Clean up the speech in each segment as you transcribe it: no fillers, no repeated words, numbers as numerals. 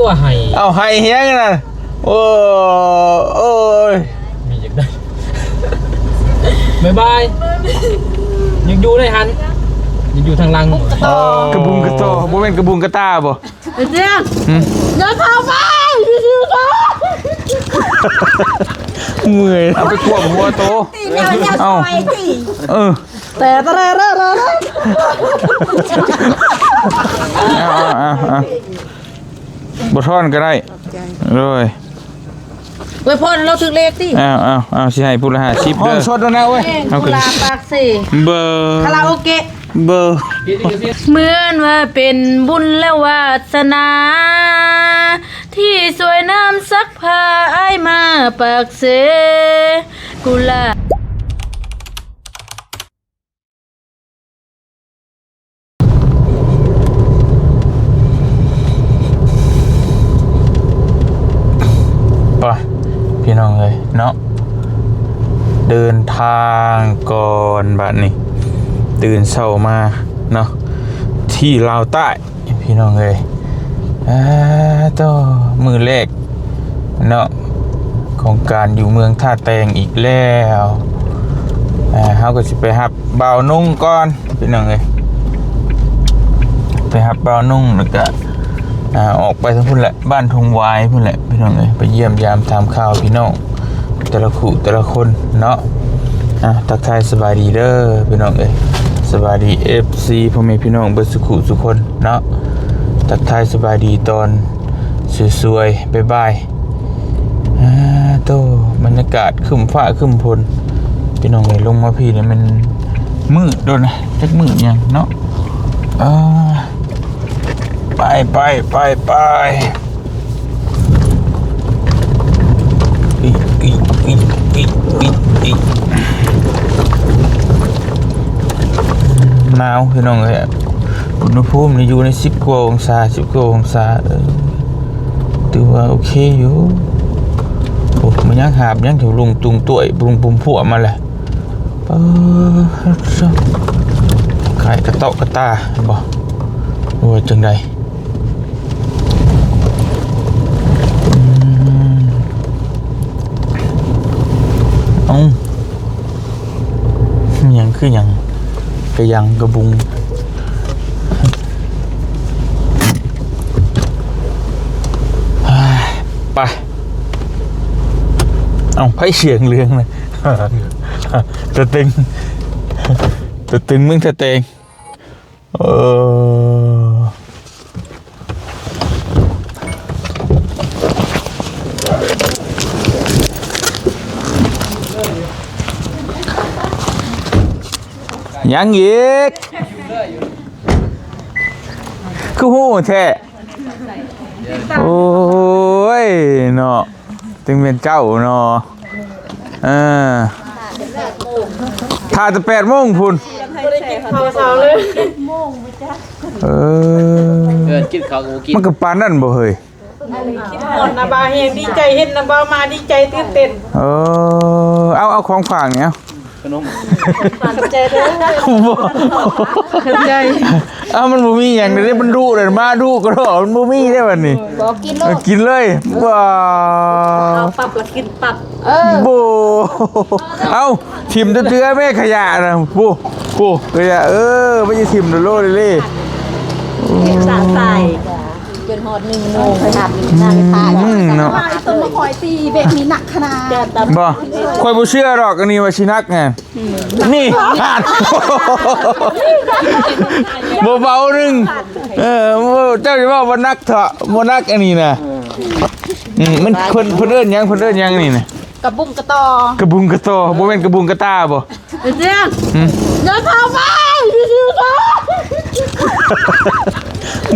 ตัวไห้เอาไห้เฮียงน่ะโอ้ยมีอยากได้บ๊ายบายยังอยู่ในหันยังอยู่ทางลังกระบุงกระโตบ่เป็นกระบุงกระตาบ่เจ้าอย่าเข้าไปชิวๆนะเมื่อยเอาไปควบหัวโตเอาแต่บ่ทอนก็ได้เลยเว้ยพ่อเราถึงเลขดิเอาสิให้พูดละ50เด้อชดแล้วนะเว้ยเอากุหลาบปากสิเบอร์คาราโอเกะเบอร์เหมือนว่าเป็นบุญและวาสนาที่สวยน้ำซักผ้าไอ้มาปากเสกุหลาบไปพี่น้องเลยเนาะเดินทางก่อนบัดนี้ตื่นเช้ามาเนาะที่ลาวใต้พี่น้องเลยต่อมือแรกเนาะของการอยู่เมืองท่าแตงอีกแล้วเขาก็จะไปหับบ่าวนุ่งก่อนพี่น้องเลยไปหับบ่าวนุ่งแล้วก็ออกไปทั้งพุ่นแหละบ้านทงวายพุ่นแหละพี่น้องเลยไปเยี่ยมยามทำข่าวพี่น้องแต่ละคู่แต่ละคนเนาะทักทายสบายดีเด้อพี่น้องเลยสบายดี FC พ่อแม่พี่น้องเบิดสุขุสุคนเนาะทักทายสบายดีตอนสวยๆบ๊ายบายโตบรรยากาศขึ้นฟ้าขึ้นพลพี่น้องเลยลงมาพี่เนี่ยมันมืดโดนนะจักมืดยังเนาะไปอีหนาวพี่น้องเลยอุณหภูมิอยู่ใน10 กว่าองศาถือว่าโอเคอยู่โอ้มันยังหาบยังถือลุงตุงต่วยปรุงปุ่มผัวมาแหละขายกระเตาะกระตาบ่โอ้ยจังใดยังคือยังกระยังกระบุงไปไพ่เสียงเรื่องเลยตะตึงมึงตะเตงยังอีกคือหูแท้โอ้ยเนาะถึงเป็นเจ้าเนาะถ่ายแต่8 โมงพุ่นกินข้าวกินมันก็ปานนั่นบ่เฮ้ยคิดหมดนะบ่าวเฮงดีใจเห็นนะบ่าวมาดีใจตื่นเต้นเอาของฝากเนี่ยขนมฝันใจเด้อใจมันบ่มีหยังได้มันดุเลยมาดุก็ดอกมันบ่มีได้บัดนี้บ่กินเลยว้าเอาปรับละกินปรับบ่เอาทิ่มเตื้อแม่ขยะนะปูขยะไม่ใช่ทิ่มโลเลยสาใส่จนฮอด1 โมงไปหับหน้าไปเนาะต้นมะข่อยตีเบ็ดมีหนักขนาดบ่ค่อยบ่เชื่อหรอกอันนี้ว่าสินักไงนี่ขาดบ่เบานึงเจ้าสิว่าบ่นักเถาะบ่นักอันนี้น่ะมันเพิ่นเอิ้นหยังนี่น่ะกระบุงกระตอกระบุงกระตอบ่แม่นกระบุงกระตาบ่เจ้าอย่าเข้าไปชิวๆนะ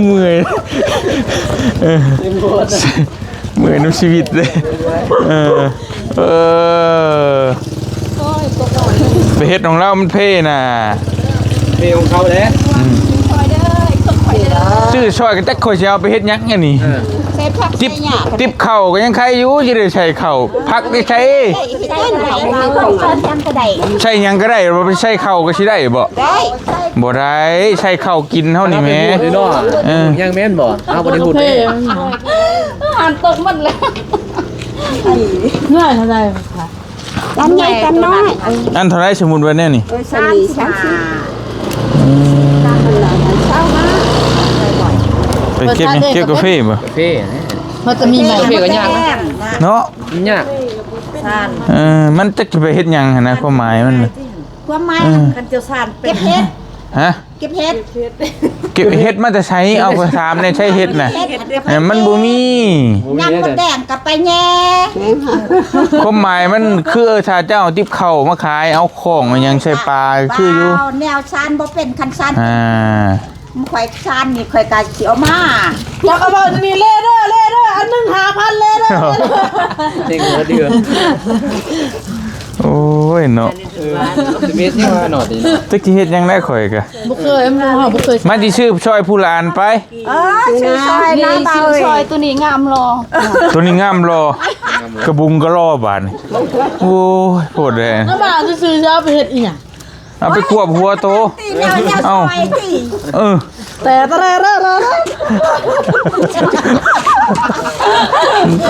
เมื่อยน้ำชีวิตเลยไปเฮ็ดของเรามันเพ่น่ะเพ่ของเขาแหละชื่อช่อยกันแต่ข่อยสิเอาไปเฮ็ดหยังอันนี้ติ๊บเข่าก็ยังใครอยู่สิได้ใช้เข่าพักได้ใช้ใช้หยังก็ได้บ่ไปใช้เข่าก็สิได้บ่ได้ บ่ได้ใช้ข้าวกินเท่านี้แหม่ พูดเนาะยังแม่นบ่เอาบ่ได้พูด เพ่ เด้ อ่านตกมันแล้วเงื่อนเท่าไหร่ค่ะ กันใหญ่กันน้อย อันเท่าไรสมมุติว่าแน่นี่ สามี30ไปเก็บกาแฟบ่ กาแฟ มันจะมีไหม กาแฟก็ยากนะ เนาะ ยาก มันจะไปเฮ็ดหยังหั่นนะความหมายมัน ความหมายกันเจ้าสารเก็บเห็ด ฮะ เก็บเห็ด เก็บเฮ็ดมาแต่ใช้เอาไปถามเนี่ยใช้เฮ็ดน่ะมันบ่มี ยำมดแดงกับไปแย่ ความหมายมันคือถ้าเจ้าติบเข้ามาขายเอาของมันยังใช้ปลาคืออยู่ แนวชานบ่เป็นคันชัน À. ข่อยชานนี่ข่อยกะสิเอามา อยากเอาบอกจะมีเล่เด้ออันหนึ่ง5,000เล่เด้อ จริงเหรอเดือ โอ้ยเนาะ จะมีที่ว่าหน่อยดิ ตึกที่เฮ็ดยังได้ข่อยกะ บุเคยมันหอบุเคย มาที่ชื่อช่วยผู้หลานไป ชื่อซอยน้ำเบา ซอยตัวนี้งามรอ ตัวนี้งามรอกระบุงก็รอบาดนี่โอ้ยโพดเลย น้ำบ่าวซื้อจะเอาไปเฮ็ดอีหยัง เอาไปควบหัวโต ตีแนวซอยตี เออ แต่ตะเร่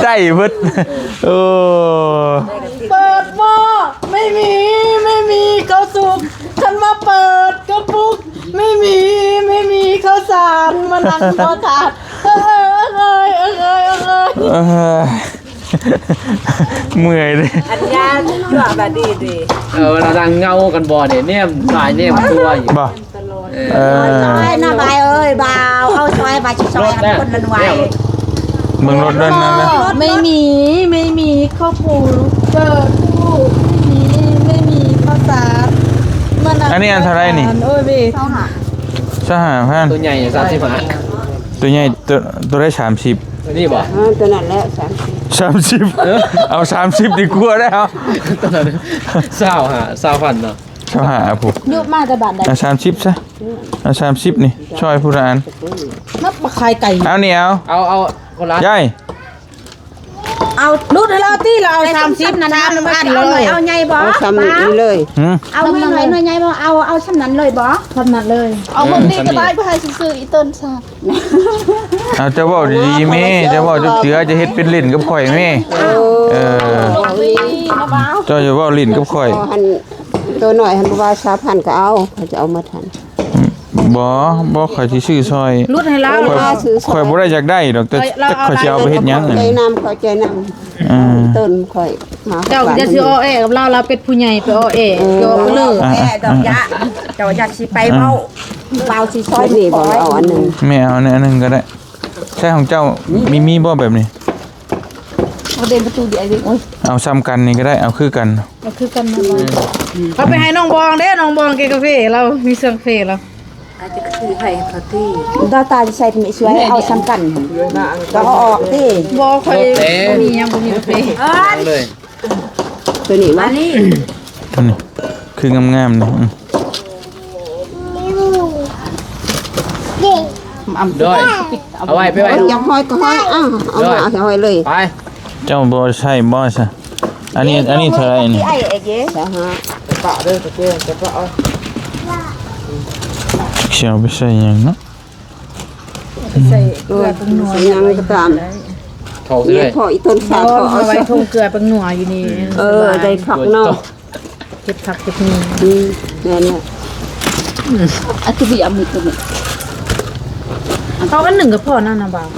ได้เบิดโอ้ เปิดหม้อไม่มีข้าวสุกฉันมาเปิดกระปุกไม่มีข้าวสารมานั่งรอทานเอ้ย เออเมื่อยเลย อันยาว่าแบบดี เราดังเงากันบ่เนี่ยเนี่ยสายเนี่ยตัวอยู่ บ่ ซอยน้ำใบเอ้ยบ่าวเอาซอยบ่ซอยคนมันไว เมืองรถเดินนั่นนะ ไม่มีข้าวปูเปิดปูไม่มีข้าวสารมานั่ง อันนี้อันเท่าไรนี่ โอ้ยพี่ เท่าหา สหพัน ตัวใหญ่30บาท ตัวใหญ่ตัวได้30 นี่บ่ ตัวนั้นแหละ30เอา30ดีกว่าได้เอา ตัวนั้น20,000เนาะ สหผู้ ยุบมาจะบาดใด เอา30ซะเอา30นี่ช่วยผู้หลาน นับมาขายไก่ เอานี่เอา เอาคนละ ยาย เอา รูดให้เราตีเราเอา 30นั่น 3,000 เอา เลย เอาใหญ่บ่ ทำนี้เลย หืม เอาหน่อยใหญ่บ่เอาชั้นนั้นเลยบ่ ทำนัดเลย เอาหมดนี่ก็ได้ไปให้ซื้ออีเติ้ลซะ เอาเจะเว้าดีๆแม่เจะเว้าจักเสือจะเฮ็ดเป็นลิ้นกับข่อยแม่เจ้าจะเว้าลิ้นกับข่อย พอหันตัวหน่อยหันว่า3,000ก็เอาเขาจะเอามาทัน บ่ข่อยสิซื้อซอย รูดให้เรา ข่อยบ่ได้อยากได้ดอกแต่ข่อยสิเอาไปเฮ็ดหยังนั่น ใจน้ำเขาใจน้ำต้นค่อยมา เจ้าจะซื้ออ้อแอกับเราเป็นผู้ใหญ่ไปอ้อแอโยกเลย แม่ดอกยะเจ้าอยากสิไปเบาสิซ ซ อ อย ยนี่บ่เอาอันนึง แม่เอาอันนึงก็ได้ใช่ของเจ้ามีบ่แบบนี้ เอาเดินประตูเดียวดิโอ้ย เอาซ้ำกันนี่ก็ได้เอาคือกัน มันคือกันนะบ้างเอาไปให้น้องบองเด้น้องบองกินกาแฟเรามีเสื้อกาแฟเรา ดาตาจะใส่ไม่สวยเอาซ้ำกันก็เอาออกดิ บอคอยมียังบ่มีกาแฟ เลย ตัวนี้มา ตัวนี้คืองามๆนี่ ด้วยเอาไว้ไปไว้ อยากห้อยก็ห้อยเอามาห้อยเลย ไป เจ้าบ่ใช่บ่ซะอันนี้เท่าไหร่นี่ ไอ้เจ๊ จะหา เชียวไปใส่หยังเนาะ ใส่ ตัวยังก็ตาม เขาสิ นี่ เลย พออีต้นสา เอา วเอา ไว้ทงเกลือเป็นหนัวอยู่นี่ ได้ผักเนาะ เก็บผักเก็บนี่ นั่นแหละอัตบิอามีตัวนี้ เขาอันหนึ่งกับพ่อนั่นนะบ่าว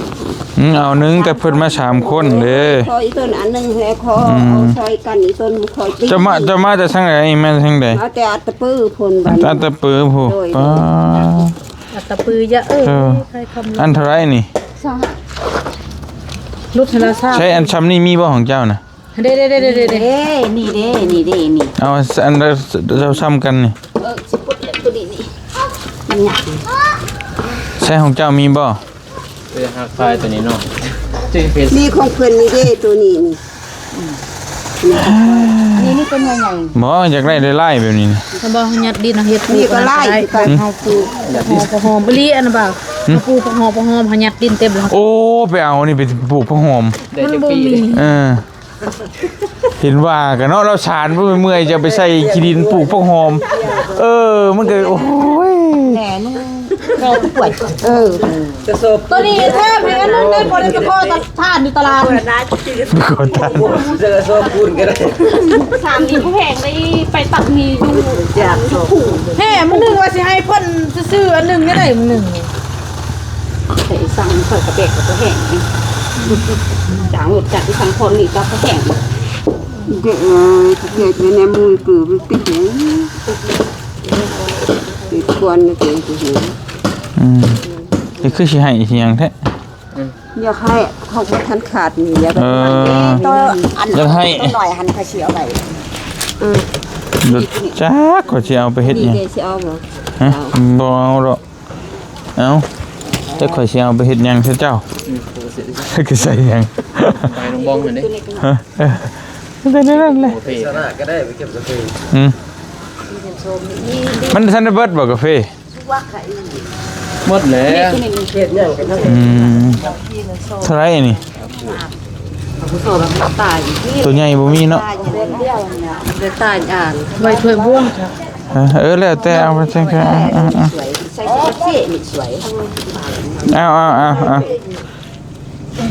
เอานึงแต่เพิ่นมา3คนเด้ พออีต้นอันนึงแล้วขอเอาซอยกันอีต้นคอยตี จะมาแต่ทางไหนแม่ทางใด เอาแต่อัตปื้อพ่นบัน อันตะปือผู้ป้า อัตตะปือเยอะใครคำ อันเท่าไหร่นี่ รุดให้เราทราบ ใช้อันซ้ำนี่มีบ่ของเจ้าน่ะ เด้ นี่เด้นี่ เอาอันเราซ้ำกันนี่ สิปุดตัวนี้นี่มันหยัก ใช้ของเจ้ามีบ่ ไปหักไฟตัวนี้เนาะจึงเป็น มีของเพิ่นนี่เด้ตัวนี้นี่ นี่เป็นยังไง บ่อยากได้ไล่ๆแบบนี้นี่ เขาบอกยัดดินเฮ็ด นี่ก็ไล่กัน เฮาปูหอมบลีอันน่ะบ่าวปูหอมยัดดินเต็มเลย โอ้ไปเอานี่ไปปลูกผักหอม ได้จักปี เออ เห็นว่ากันเนาะเราชานเมื่อยจะไปใส่ขี้ดินปลูกพวกหอมมันก็โอ้ย แหน่นุ่งแม่ปวดจะสบ ตัวนี้แทบแพ้นั่นได้บริโภคท่านอยู่ตลาด ขอทาน จะสบพูนก็ได้ สามนี้ผู้แพงได้ไปตักมีอยู่จากผูก แห่มันหนึ่งว่าสิให้เพิ่นซื้ออันหนึ่งนี่ได้มันหนึ่ง ใส่สั่งเปิดกระเบกกับตัวแห้งจางหลุดจากที่สังคนนี่ก็ตัวแห้ง เด็กเด็กในมือปือไปติดหูติดควันเด็กติดหู นี่คือสิให้อีหยังแท้ อยากให้เขาทันขาดนี่อยาก ตัวอัน อยากให้ ตัวหน่อยหันไปเสียวไป รถจักก็สิเอาไปเฮ็ดห นี่ ยัง เด็กสิเอาบ่ ฮะบ่เอาดอกเอาแต่ข่อยสิเอาไปเฮ็ดหยังซะเจ้าคือใส่หยัง ไปน้องบองนั่นดิ ได้นั่นเลย กาแฟก็ได้ไปเก็บกาแฟ มันทันได้เบิดบ่กาแฟ หมดแล้วเฮ็ดหยังกันทั้ง เท่าไหร่นี่ ผู้สอบแบบตาย ตัวใหญ่บ่มีเนาะ ได้ตายอ่าน ไว้ถ้วยบ่วงครับ แล้วแต่เอาไปจังซี่ สวยใส่เสื้อนี่สวย เอา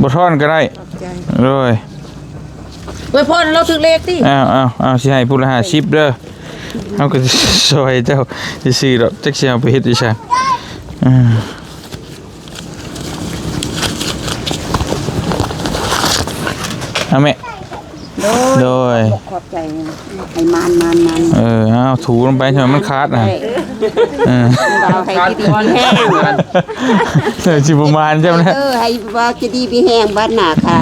บ่ทอนก็ได้เลย ไว้พ่อเราถึงเลขติ เอาสิให้ผู้ละ50เด้อเฮาก็สิซอยเจ้าซื่อๆดอกจักสิเอาไปเฮ็ดอีซั่นเอาแม่โดย ขอบใจให้มันเอาถูลงไปใช่มั้ยมันขาดน่ะเราให้ดีแห้ง สิประมาณใช่มั้ย ให้ว่าจะดีพี่แห้งบ้านหนาค่ะ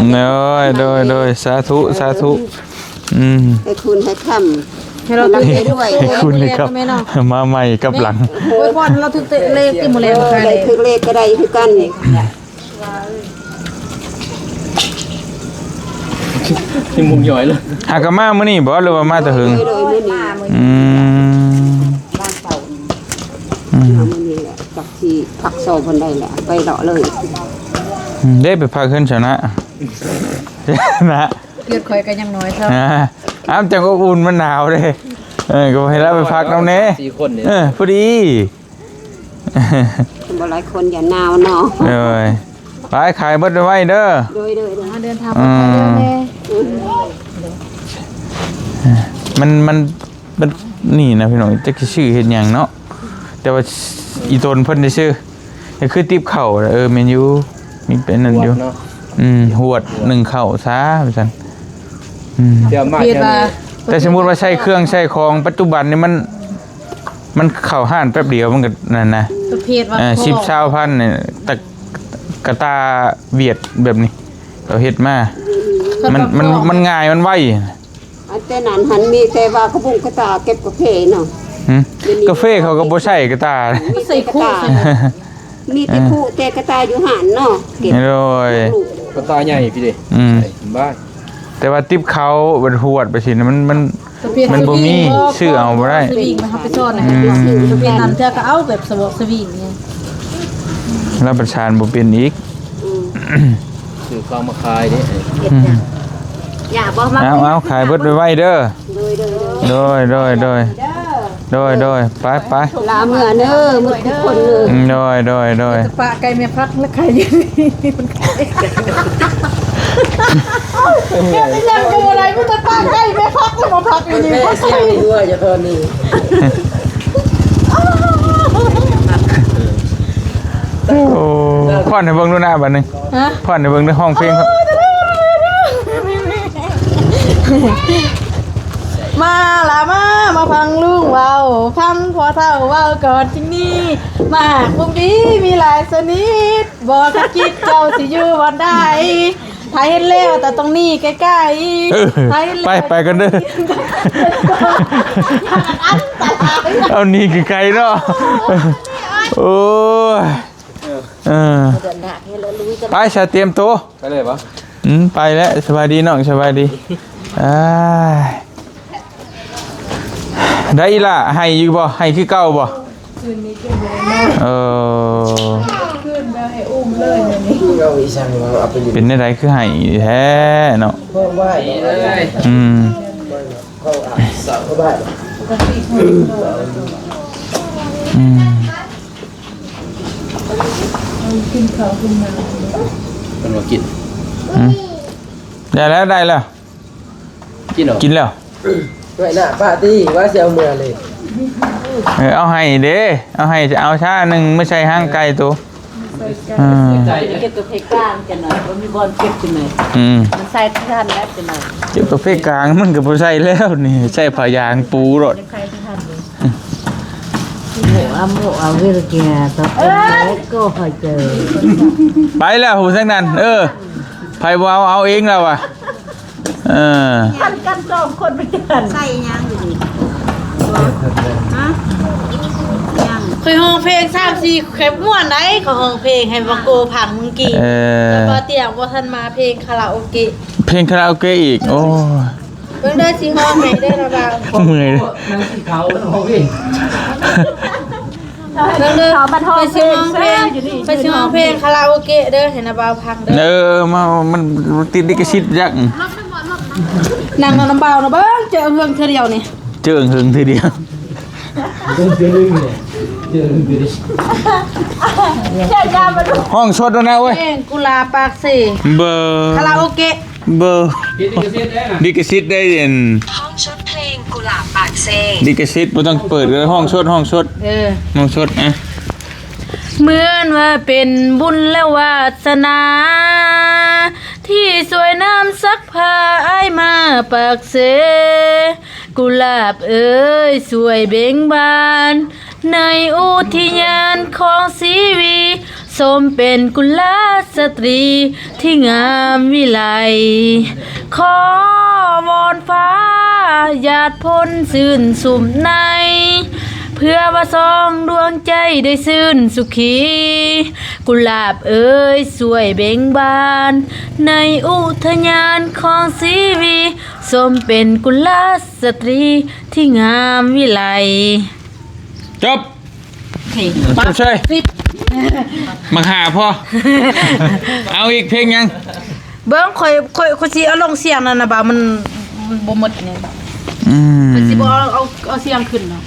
โดยสาธุให้คุณให้คำ ให้เราถึงเลขด้วย ให้คุณเลยครับมาใหม่กับหลัง ไว้พ่อเราถึงเลขที่หมดแล้ว ได้คือเลขก็ได้คือกัน ที่มุมย่อยเลย หากมามื้อนี้บ่หรือว่ามาแต่หึง โดยมื้อนี้ บ้านเก่า เอามื้อนี้แหละจักสิพักโซเพิ่นได้แหละไปเลาะเลย ได้ไปพาขึ้นชนะนะ เกิดข่อยกันยังน้อยเท่า อ้ามจังก็อุ่นมันหนาวเด้ก็ให้เราไปพักน้ำเน่ 4คนนี่ พอดี บ่หลายคนอย่าหนาวเนาะ เลยไปขายเบิดไว้เด้อ โดย เดินทางไปเรื่อยๆ มันนี่นะพี่น้องจะชื่อเห็นอย่างเนาะแต่ว่าอีตนเพิ่นได้ชื่อคือติ๊บเข่าเมนูมีเป็นนั่นอยู่หวด1เข่าซะว่าซั่น เดี๋ยวมา เปลี่ยนมา แต่สมมุติว่าใช้เครื่องใช้ของปัจจุบันนี่มันเข้าห้านแป๊บเดียวมันก็นั่นนะ ประเภทว่า 10,000เนี่ยตะกะตาเวียดแบบนี้เราเฮ็ดมามันง่ายมันไว อันแต่นั้นหันมีแต่ว่าเขาบุงกระตาเก็บกาแฟเนาะ กาแฟเขาก็บ่ใช่กะตา ใส่คู่ใส่ มีแต่ผู้แต่กระตาอยู่หันเนาะเก็บ โดย ก็ตาใหญ่พี่ดิบ้าน แต่ว่าติ๊บเขาบัดหวดไปสิมันบ่มีชื่อเอาบ่ได้ สวิงมาทำไปซ่อนนะประเภทนั้นเธอก็เอาแบบสวอกสวิงเนี่ย แล้วประชานบ่เป็นอีก ซื้อข้าวมาขายดิ อย่าบอกมา เอาขายเบิดไว้เด้อโดยไป ลาเมื่อเด้อหมดทุกคนเลย โดย ปลาไก่แม่พักและไข่ยืนมันไข่เนี่ยไม่ยังดูอะไรไม่ต้องปลาไก่แม่พักแล้วมาพักอยู่นี่พักไข่ ด้วยจะเพิ่นนี่ โอ้พ่อนให้เบิ่งดูหน้าบัดนึง ฮะ พ่อนให้เบิ่งในห้องเพลงครับ มาละมาฟังลุงเว้าฟังพอเท่าเว้าก่อนจริงนี่มาบุ้งนี้มีหลายชนิดบอกสักคิดเจ้าสิอยู่วันใดไทยเห็นแล้วแต่ตรงนี้ใกล้ๆไทยเห็นแล้ว ไปกันเด้อเอานี่คือไกลเนาะโอ้ยไปชาเตรียมตัว ไปเลยปะ ไปแล้วสบายดีน้องสบายดีได้ล่ะให้อยู่บ่ให้คือเก่าบ่ นแบบให้อุ้มเลยนี่ เราอีสังเราเอาไปอยู่ เป็นอะไรคือให้แท้เนาะ เพราะว่าเลย เขาสาวเขาบ้าน ปกติเขา กินข้าวกินน้ำ มันมากิน ได้แล้วได้แล้ว กินหรอ กินแล้ว ด้วยนะปาร์ตี้ว่าจะเอาเมื่อเลย เอาให้เด้เอาให้จะเอาชาหนึ่งไม่ใช่ห้างไก่ตัว ใจ เก็บตัวเพกลางจะหน่อยมันมีบอลเก็บจะหน่อยมันใส่ท่านแล้วจะหน่อย เจ้ากาแฟกลางมันก็บ่ใช่แล้วนี่ใช่ผ้ายางปูรถ เอาเวลาแกต่อไปก็คอยเจอ ไปแล้วหูสักนั้นไผบ่เอาเองแล้วอ่ะกันสองคนไปกันใส่ยังอยู่ดิฮะยัง เคยห้องเพลง3-4แคปม่วนไหนเขาห้องเพลงให้บังโกผังมึงกี่แล้วก็เตียงว่าท่านมาเพลงคาราโอเกะ เพลงคาราโอเกะอีกโอ้ย เพิ่งได้สิห้องไหนได้ระบาง เมื่อยเลย นั่งที่เขาโอ้ย เพิ่งได้ไปสิห้องเพลงไปสิห้องเพลงคาราโอเกะเด้อเห็นระบางพังเด้อ มันติดลิขสิทธิ์ยักษ์ นั่งนอนน้ำเบานะเบิ้งเจอเฮืองเธอเดียวนี่ เจิงหึงทีเดียว เดินลึงเลยเดินลึงดิ ห้องชดแล้วนะเว้ย เพลงกุลาปากเส เบอร์ คาราโอเกะ เบอร์ กินอีกเสียได้นะ ลิขสิทธิ์ได้เด่น ห้องชุดเพลงกุหลาบปากเซ ลิขสิทธิ์บ่ต้องเปิดเลยห้องชดห้องชดอ่ะ เหมือนว่าเป็นบุญและวาสนา ที่สวยน้ำซักผ้าไอ้ายมาปากเสกุหลาบเอ้ยสวยเบ่งบานในอุทยานของสีวีสมเป็นกุลสตรีที่งามวิไลขอวอนฟ้าหยาดพ้นซื่นสุ่มในเพื่อว่าสองดวงใจได้ซื่นสุขีกุหลาบเอ้ยสวยเบ่งบานในอุทยานของสีวีสมเป็นกุลสตรีที่งามวิไล จบจบใช่มาหาพ่อ เอาอีกเพลงยัง เบิ้งค่อยสิเอาลงเสียงนั่นน่ะบ่ามันบ่หมดเนี่ยค่อยสิบ่เอาเสียงขึ้นเนาะ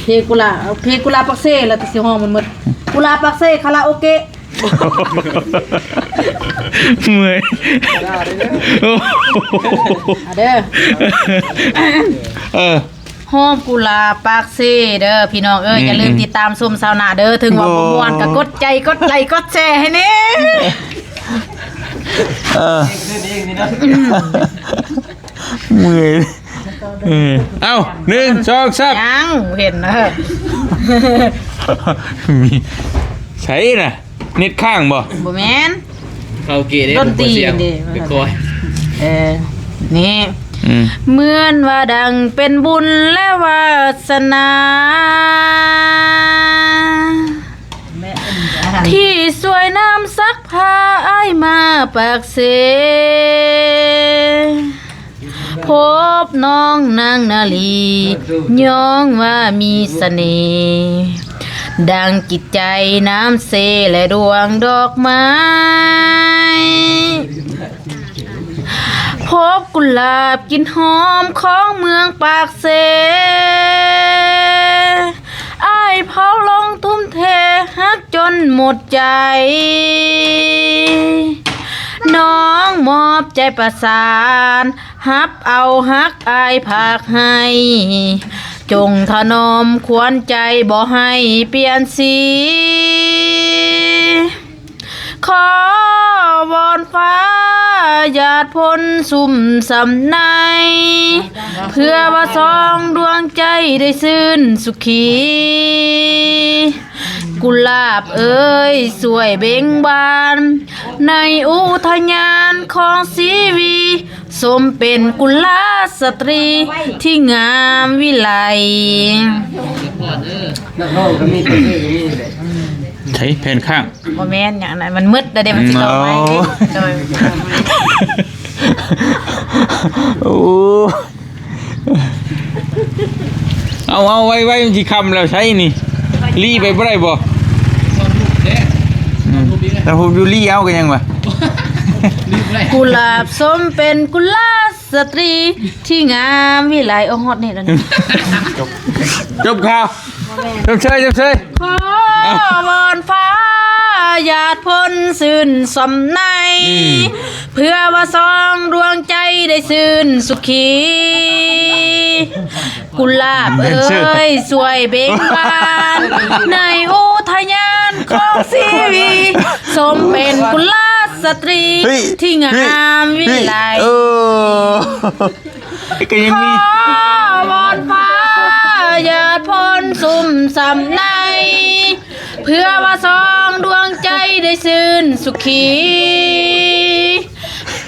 เพลงกุลาเอาเพลงกุลาปักเซ่แล้วแต่สิห้องมันหมดกุลาปักเซ่คาราโอเกะ เมื่อยโอ้โห เด้อ ห อมกุหลาบปากเซ่เด้อพี่น้องเอ้ยอย่าลืมติดตามชมซาวนาเด้อถึงว่าบ่ม่วนก็กดใจกดไลค์กดแชร์ให้แน่ เมื่อยเอ้า1 2 3 ยังเห็นนะ มีใช่น่ะเน็ตข้างบ่ บ่แม่น เขาเกย์ได้ ดนตรี เสียง ดิ ไปคอย นี่เหมือนว่าดังเป็นบุญและวาสนา ที่สวยน้ำซักผ้าอ้ายมาปากเสพบน้องนางนาลีย้องว่ามีเสน่ห์ดังจิตใจน้ำเสและดวงดอกไม้พบกุหลาบกลิ่นหอมของเมืองปากเสอ้ายเผาลงทุ่มเทฮักจนหมดใจ น้องมอบใจประสานฮับเอาฮักอายภาคให้จงถนอมควรใจบ่ให้เปลี่ยนสีขอวอนฟ้าหยาดพ้นสุ่มสำในเพื่อว่าสองดวงใจได้ซื่นสุขีกุหลาบเอ้ยสวยเบ่งบานในอุทยานของสีวีสมเป็นกุลสตรีที่งามวิไล นักร้องก็มีเพลงก็มีเลย ใช้แผ่นข้าง บ่แม่นอย่างนั้นมันมืดแล้วเดี๋ยวมันสิต่อไปโดย โอ้เอาไว้มันสิคำแล้วใช้นี่รีไปบ่ได้บ่ แล้วผมยูรี่เอากันยังวะ กุหลาบส้มเป็นกุหลาบสตรีที่งามวิไลโอฮอดนี่แล้วนี่ จบข่าวจบเชย ขอวอนฟ้าหยาดพ้นซื่นสมในเพื่อว่าสองดวงใจได้ซื่นสุขีกุหลาบเอ้ยสวยเบ่งบานในอุทยานของชีวีสมเป็นกุหลาบสตรีที่งามวิไล ก็ยัง ข มี อวอนฟ้าหยาดพ้นสุ่มสำในเพื่อว่าสองดวงใจได้ซื่นสุขี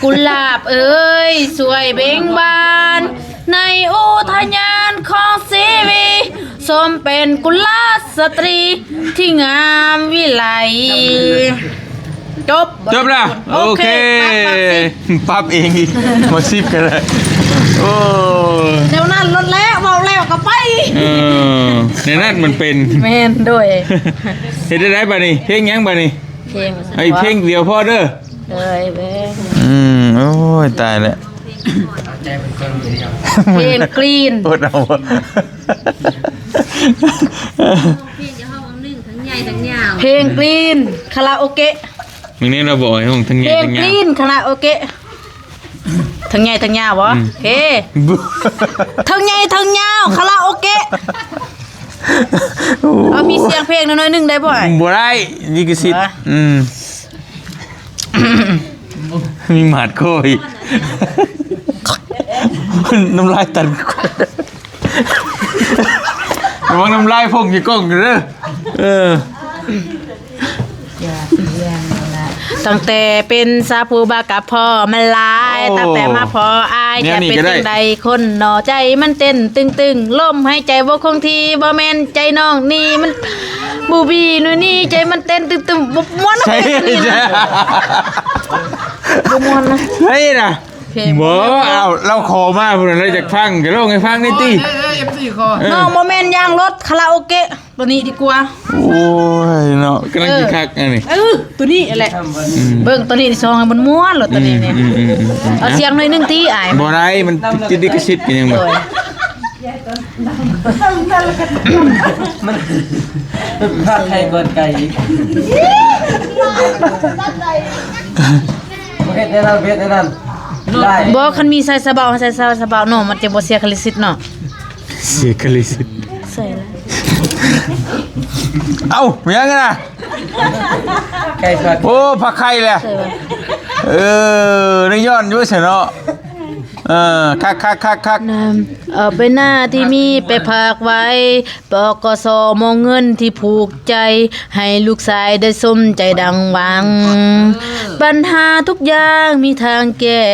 กุหลาบเอ้ยสวยเบ่งบานในอุทยานของชีวีสมเป็นกุหลาบสตรีที่งามวิไลจบ แล้วโอเคปั๊บเองอีกมาซิบกันเลยโอ้ เดี๋ยวนั้นลดแล้วเบาแล้วก็ไป ในนั้นมันเป็น แม่นด้วย เห็นได้ป่ะนี่เพลงยังป่ะนี่ เพลง ไอเพลงเดียวพ่อเด้อ เลยเบ้ง โอ้ยตายแล้ว เพลงกรีน อดเอา พี่จะห้องนึ่งทั้งใหญ่ทั้งยาว เพลงกรีนคาราโอเกะ มึงนี่เราบอกให้ของทั้ง เพ ใหญ่ ลง ทั้ง ก ยา รี วน คาราโอเกะทั้งใหญ่ทั้งยาววะเฮ้ทั้งใหญ่ทั้งยาวคาราโอเกะเอามีเสียงเพลงน้อยๆนึงได้บ่อย บ่ได้นี่คือสิทธิ์มีหมาดโคยน้ำลายตันระวังน้ำลายพงอยู่กล้องอยู่เด้อ ตั้งแต่เป็นซาปูบากับพ่อมันหลายตั้งแต่มาพออายจะเป็นจังใดคนหนอใจมันเต้นตึงๆลมให้ใจบ่คงที่บ่แม่นใจน้องนี่มันบูบีนู่นนี่ใจมันเต้นตึงๆบ่ม่วน ใช่ นี่ ใช่ บ่ม่วนนะ ใช่นะบ่เอาเราขอมาเพื่อนเราจะฟังจะร้องให้ฟังนี่ติ น้องบ่แม่นยางรถคาราโอเกะตัวนี้ดีกว่า โอ้ยเนาะกำลังกินคักอันนี้ ตัวนี้แหละเบิ่งตัวนี้ซองให้มันม่วนรถตัวนี้เนี่ยเอาเสียงหน่อยนึงติอ้าย บ่ได้มันติดลิขสิทธิ์กันยังบ่ ภาคไทยก่อนไก่อีกเฮ็ดได้นั่นเฮ็ดได้นั่นได้ บ่คันมีใส่สะเบาใส่สะเบาเนาะมันจะบ่เสียคลิสิทธิ์เนาะ เสียคลิสิทธิ์ ใส่แล้ว เอ้ามียังไงนะ ไก่ทอด โอ้ผักไข่แหละ ใส่ไว้ ได้ย้อนอยู่เสียเนาะคัก นำเอาไปหน้าที่มีไปฝากไว้ปกสมองเงินที่ผูกใจ ให้ลูกชายได้สมใจดังหวัง ปัญหาทุกอย่างมีทางแก้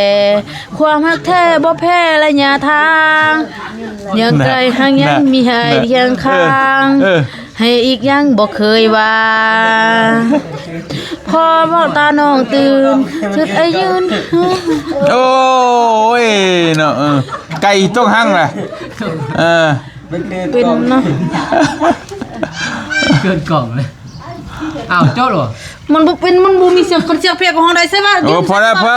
ความฮักแท้บ่แพ้ระยะทางยังไกลห่างยังมีให้เคียงข้าง ให้อีกยังบ่เคยว่าพอเว้าตาน้องตื่นสุดอายืน โอ้ยเนาะไก่ต้องหั่งแหละเป็นเนาะ เกินกล่องเลยอ้าวเจ้าหรอ มันบ่เป็นมันบ่มีเสียงคนเสียงเพลงของห้องใดใช่ป่ะ โอ้พอแล้วพอ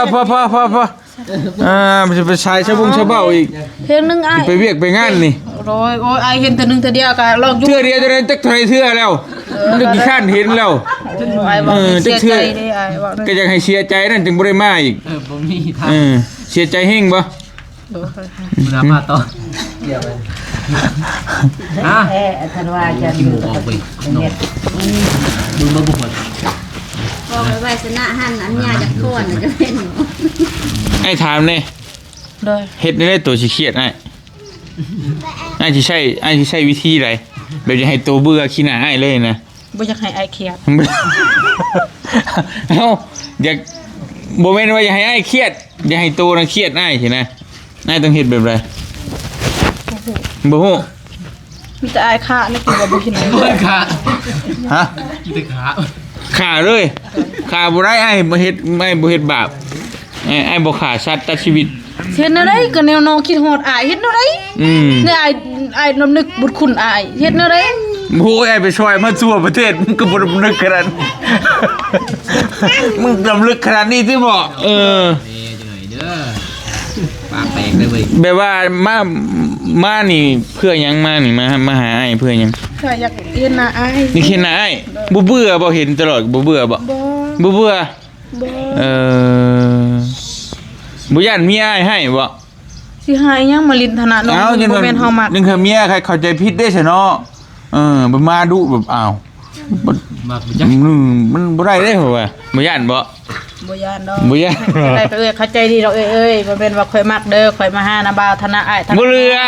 มันจะไปชายชาวบุ้งชาวเบ้าอีก เพลงนึงอ้าย ไปเวียกไปงานนี่ โอ้ยอ้ายเห็นแต่นึงแต่เดียวก็ลองอยู่ เทื่อเดียวจะได้จักเท่าไรเทื่อแล้วมันจะกี่ขั้นเห็นแล้ว อ้ายบอกเสียใจเด้อ้ายบอก ก็อยากให้เสียใจนั่นจึงบ่ได้มาอีก บ่มีทาง เสียใจแห้งบ่ มันมาต่อเกี่ยวเลยท่านว่าจะกินหมูออกไปนอกมึงมาบุกมัน พอไปไว้ชนะหันอันยาจากโคนจะเป็น ไอ้ถามนี่ โดย เฮ็ดได้ตัวสิเครียดไอ้สิใช้วิธีใดแบบจะให้ตัวเบื่อขี้หน้าไอ้เลยนะ บ่อยากให้อ้ายเครียด เอ้าอยากบ่แม่นว่าอยากให้ไอ้เครียดอยากให้ตัวน่ะเครียดไอ้สินะไอ้ต้องเฮ็ดแบบไรบ่ฮู้ มีแต่อ้ายค่านี่คือว่าบ่เห็นเลย เบิดขา ฮะ มีแต่ขา ฆ่าเลยฆ่าบ่ได้ไอ้บ่เฮ็ดบาปไอ้บ่ฆ่าสัตว์ตัดชีวิต เฮ็ดแนวใดก็แนวน้องคิดฮอดอ้ายเฮ็ดแนวใดเนี่ยอ้ายน้ำนึกบุญคุณอ้ายเฮ็ดแนวใด โอ้ยไอ้ไปช่วยมาทั่วประเทศมึงก็บ่นึกขนาดมึงลำลึกขนาดนี้ที่บอกปากแตกเลยเว้ย แบบว่ามานี่เพื่อหยังมานี่มาหาไอ้เพื่อหยัง เคยอยากเห็นหน้าอ้าย นี่แค่ไหนไอ้บ่เบื่อบ่เห็นตลอดบ่เบื่อบ่ บ่ บ่เบื่อ บ่ บ่ย่านเมียให้บ่ สิหายยังมาลินธนาโนนบ่แม่นเฮามัก นึงคือเมียใครเข้าใจผิดได้ซะเนาะบ่มาดุแบบอ้าว มากไปจัง มันบ่ได้เด้เหรอวะบ่ย่านบ่ บ่ย่านดอก บ่ย่าน ได้ก็เข้าใจดีดอกเอ้ยบ่แม่นว่าข่อยมักเด้อข่อยมาหานาบ่าวธนาอ้าย บ่เรือ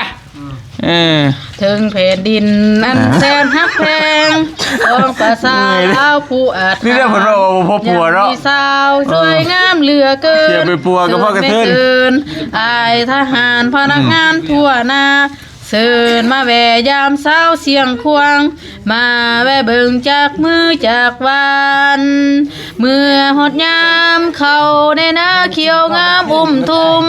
ถึงแผ่นดินอันแสนฮักแพงของภาษาวผู้อาจ นี่เรื่องเพิ่นว่าบ่พบผัวเนาะ มีสาวสวยงามเหลือเกิน เสียไปปัวกับพ่อกระเทิน อายทหารพนักงานทั่วหน้าเสิร์นมาแวะยามเช้าเสียงควงมาแวะเบิ่งจากมือจากวันเมื่อหดยามเข้าในนาเขียวงามทุ่ม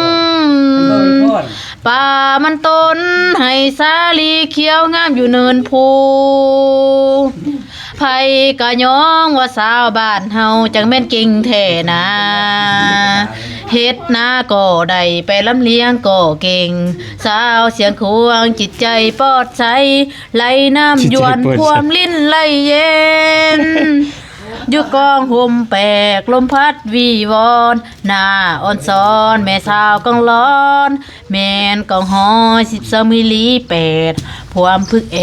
ป่ามันต้นให้สาลีเขียวงามอยู่เนินภูไผกะย้องว่าสาวบ้านเฮาจังแม่นกิ่งแท้นาเฮ็ดนาก็ได้ไปลำเลียงก็เก่งสาวเสียงควงจิตใจปลอดใสไหลน้ำยวนพวมลิ้นไหลเย็นอยู่กองห่มแปกลมพัดวีวอนหน้าอ่อนซ้อนแม่สาวกังร้อนแม่นกังหอย12มิลลิ8พวมพึกเอ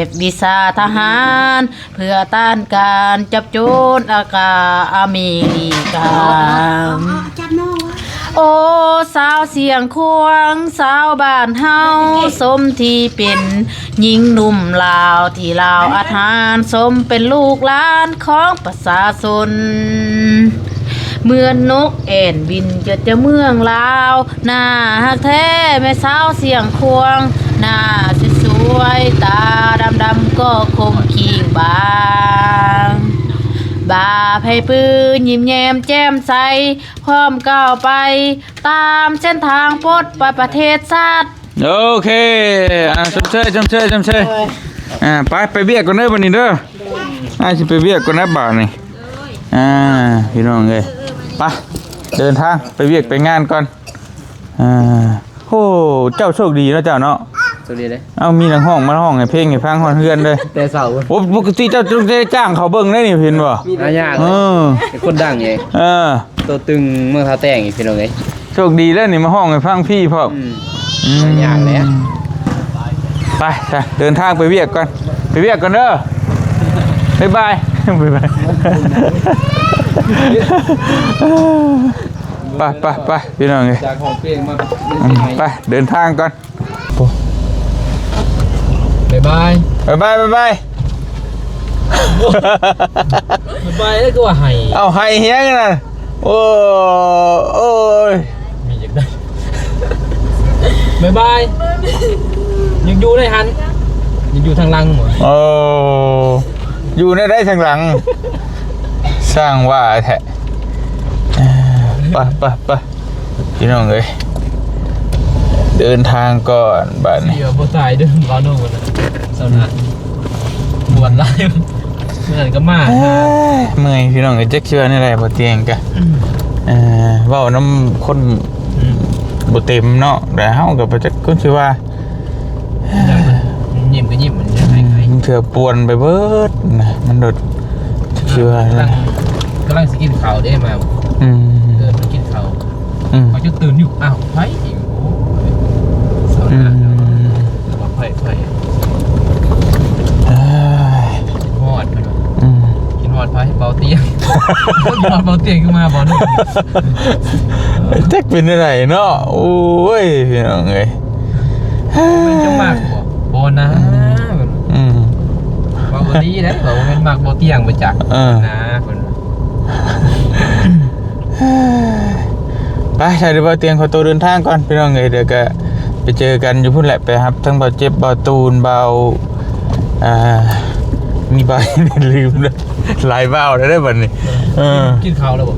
กวิชาทหารเพื่อต้านการจับโจรอากาอเมริกา จับน้องวะ โอ้สาวเสียงควงสาวบ้านเฮาสมที่เป็นหญิงหนุ่มลาวที่ลาวอาทานสมเป็นลูกหลานของประชาชนเหมือนนกแอ่นบินเกิดจะเมืองลาวหน้าฮักแท้แม่สาวเสียงควงหน้าสวยๆตาดำๆก็คมขีงบางบาไพ่ปืนยิ้มแย้มแจ่มใสพร้อมก้าวไปตามเส้นทางพดไปประเทศชาติ โอเคชมเชยไปเบียกก่อนเด้อบัดนี้เด้อสิไปเบียกก่อนนะบ่าวนี่พี่น้องเอ้ยไปเดินทางไปเบียกไปงานก่อนโอ้เจ้าโชคดีเนาะเจ้าเนาะ สวัสดีเลย เอามีหนังห้องมาห้องให้เพลงให้ฟังฮอดเฮือนเลย แต่เสา โอ้ปกติเจ้าจะได้จ้างเขาเบิ่งได้นี่เห็นบ่ หายากเป็นคนดังไงตัวตึงเมืองท่าแต้งอีกพี่น้องเอ้ย โชคดีแล้วนี่มาห้องให้ฟังพี่พ่อ หายากเลย ไปเดินทางไปเวียกก่อนไปเวียกก่อนเด้อบ๊ายบายบ๊ายบายไปพี่น้องเอ้ย จากของเพลงมา ไปเดินทางก่อน บ๊ายบาย บ๊ายบาย บ๊ายบายแล้วก็ว่าไห้ เอาให้เฮียกันนะโอ้ย มีอยากได้บ๊ายบายยังอยู่ในหันยังอยู่ทางลังหมด โอ้อยู่ในได้ทางหลัง สร้างว่าแท้ไปพี่น้องเอ้ยเดินทางก่อนบ้านนี้ เดี๋ยวบ่ตายเด้อบ่โน่นนะสาวนาบวชไล่เมื่อนั้นก็มา เมื่อยพี่น้องเอ้ยจักเชื่อในไรบ่เตียงกะเว้าน้ำคนบ่เต็มเนาะแต่เฮาก็บ่จักคนสิว่า ยิ้มก็ยิ้มมันยังไง มันเถื่อปวนไปเบิดนะมันโดดเชื่อก ำลังสิกินข้าวได้มาเดินมากินข้าวเขาจะตื่นอยู่อ้าวไผอีกโอ้สาวนาว่าไผฮอดมันกินฮอดไผเบาเตียงกินฮอดเบาเตียงขึ้นมาบ่นู่น จักเป็นอะไรเนาะโอ้ยพี่น้องเอ้ย มันจะมากบ่นะว่าบ่ดีนะว่ามันมากบ่เตียงไปจักนะเพิ่น ไปใช่หรือว่าเตียงขอตัวเดินทางก่อนพี่น้องเอ้ยเดี๋ยวก็ไปเจอกันอยู่พุ่นแหละไปครับทั้งเบาเจ็บเบาตูนเบามีใบลืมเลยหลายเบาได้บัดนี้กินข้าวแล้วบ่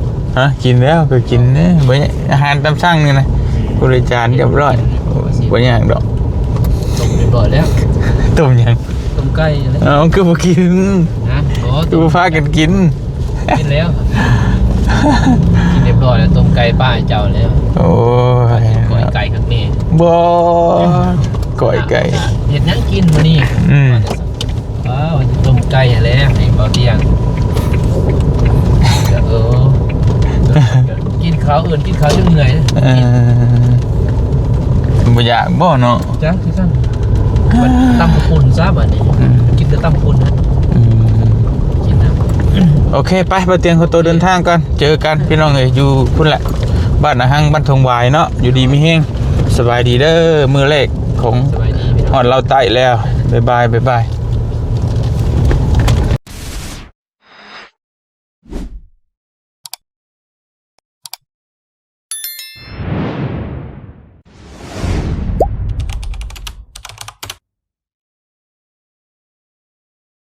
กินแล้วก็กินเนี่ยบ่อาหารตามสั่งนี่นะบริจาคเรียบร้อยบ่ยากดอก ต้มเรียบร้อยแล้ว ต้มยัง ต ต้มไก่อะไร เอาคือบ่กิน นะโอ้ คือบ่พากันกิน กินแล้วกินเรียบร้อยแล้วต้มไก่ป้าให้เจ้าแล้ว โอ้ย ก้อยไก่ข้างนี้ บ่ก้อยไก่ เห็ดหยังกินมื้อนี้ อืม ว้าวต้มไก่ให้แล้วให้เบาเตียงเออกินข้าวอื่นกินข้าวจนเหนื่อย บ่อยากบ่เนาะ จ้ะคือซั่นมันตำคุณซะบัดนี้กินแต่ตำคุณนะกินนะ โอเคไปบ่เตียงเขาตัวเดินทางกันเจอกันพี่น้องเอ้ยอยู่พุ่นแหละบ้านนาหังบ้านทงวายเนาะอยู่ดีมีแฮงสบายดีเด้อมื้อแรกของ สบายดีพี่น้อง ฮอดเราใต้แล้วบ๊ายบาย